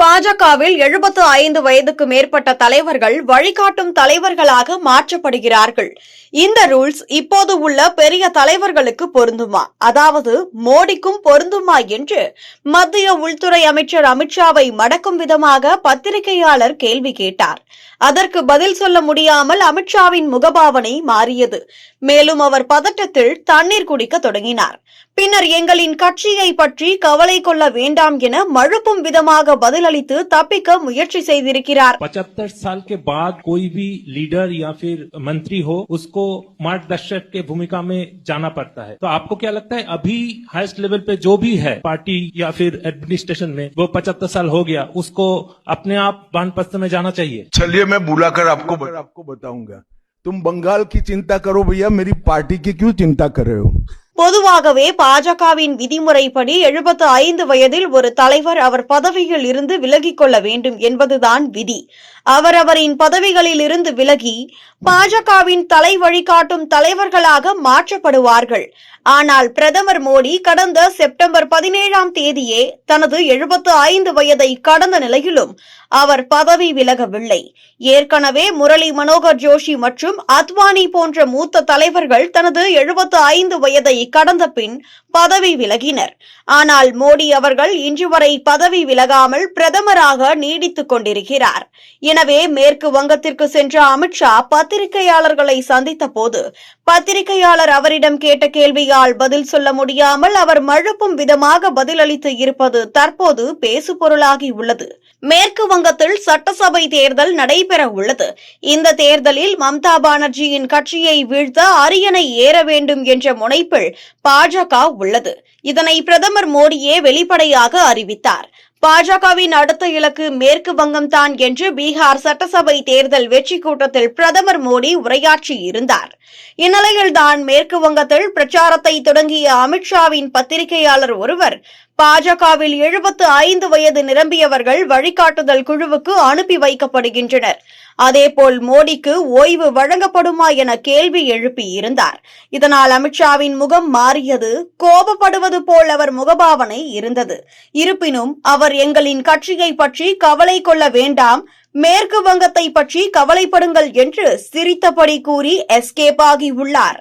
பாஜகவில் 75 வயதுக்கு மேற்பட்ட தலைவர்கள் வழிகாட்டும் தலைவர்களாக மாற்றப்படுகிறார்கள். இந்த ரூல்ஸ் இப்போது உள்ள பெரிய தலைவர்களுக்கு பொருந்துமா, அதாவது மோடிக்கும் பொருந்துமா என்று மத்திய உள்துறை அமைச்சர் அமித்ஷாவை மடக்கும் விதமாக பத்திரிகையாளர் கேள்வி கேட்டார். அதற்கு பதில் சொல்ல முடியாமல் அமித்ஷாவின் முகபாவனை மாறியது. மேலும் அவர் பதட்டத்தில் தண்ணீர் குடிக்க தொடங்கினார். பின்னர் எங்களின் கட்சியை பற்றி கவலை கொள்ள வேண்டாம் என மழுப்பும் விதமாக பதிலளித்து தப்பிக்க முயற்சி செய்திருக்கிறார். 75 साल के बाद कोई भी लीडर या फिर मंत्री हो उसको मार्गदर्शक के भूमिका में जाना पड़ता है। तो आपको क्या लगता है अभी हाईएस्ट लेवल पे जो भी है पार्टी या फिर एडमिनिस्ट्रेशन में वो 75 साल हो गया, उसको अपने आप वानप्रस्थ में जाना चाहिए? चलिए मैं बुलाकर आपको बताऊंगा। तुम बंगाल की चिंता करो भैया, मेरी पार्टी की क्यों चिंता कर रहे हो? பொதுவாகவே பாஜகவின் விதிமுறைப்படி 75 வயதில் ஒரு தலைவர் அவர் பதவியில் இருந்து விலகிக் கொள்ள வேண்டும் என்பதுதான் விதி. அவரவரின் பதவிகளில் இருந்து விலகி பாஜகவின் தலை வழிகாட்டும் தலைவர்களாக மாற்றப்படுவார்கள். ஆனால் பிரதமர் மோடி கடந்த செப்டம்பர் 17ஆம் தேதியே தனது 75 வயதை கடந்த நிலையிலும் அவர் பதவி விலகவில்லை. ஏற்கனவே முரளி மனோகர் ஜோஷி மற்றும் அத்வானி போன்ற மூத்த தலைவர்கள் தனது 75 வயதை கடந்த பின் பதவி விலகினர். ஆனால் மோடி அவர்கள் இன்று வரை பதவி விலகாமல் பிரதமராக நீடித்துக் கொண்டிருக்கிறார். எனவே மேற்கு வங்கத்திற்கு சென்ற அமித்ஷா பத்திரிகையாளர்களை சந்தித்த போது பத்திரிகையாளர் அவரிடம் கேட்ட கேள்வியால் பதில் சொல்ல முடியாமல் அவர் மழுப்பும் விதமாக பதிலளித்து இருப்பது தற்போது பேசுபொருளாகி உள்ளது. மேற்கு வங்கத்தில் சட்டசபை தேர்தல் நடைபெற உள்ளது. இந்த தேர்தலில் மம்தா பானர்ஜியின் கட்சியை வீழ்த்த அரியணை ஏற வேண்டும் என்ற முனைப்பில் பாஜக உள்ளது. இதனை பிரதமர் மோடியே வெளிப்படையாக அறிவித்தார். பாஜகவின் அடுத்த இலக்கு மேற்கு வங்கம் தான் என்று பீகார் சட்டசபை தேர்தல் வெற்றி கூட்டத்தில் பிரதமர் மோடி உரையாற்றி இருந்தார். இந்நிலையில்தான் மேற்கு வங்கத்தில் பிரச்சாரத்தை தொடங்கிய அமித்ஷாவின் பத்திரிகையாளர் ஒருவர் பாஜகவில் 75 வயது நிரம்பியவர்கள் வழிகாட்டுதல் குழுவுக்கு அனுப்பி வைக்கப்படுகின்றனர், அதேபோல் மோடிக்கு ஓய்வு வழங்கப்படுமா என கேள்வி எழுப்பியிருந்தார். இதனால் அமித்ஷாவின் முகம் மாறியது. கோபப்படுவது போல் அவர் முகபாவனை இருந்தது. இருப்பினும் அவர் எங்களின் கட்சியை பற்றி கவலை கொள்ள வேண்டாம், மேற்கு வங்கத்தை பற்றி கவலைப்படுங்கள் என்று சிரித்தபடி கூறி எஸ்கேப் ஆகியுள்ளார்.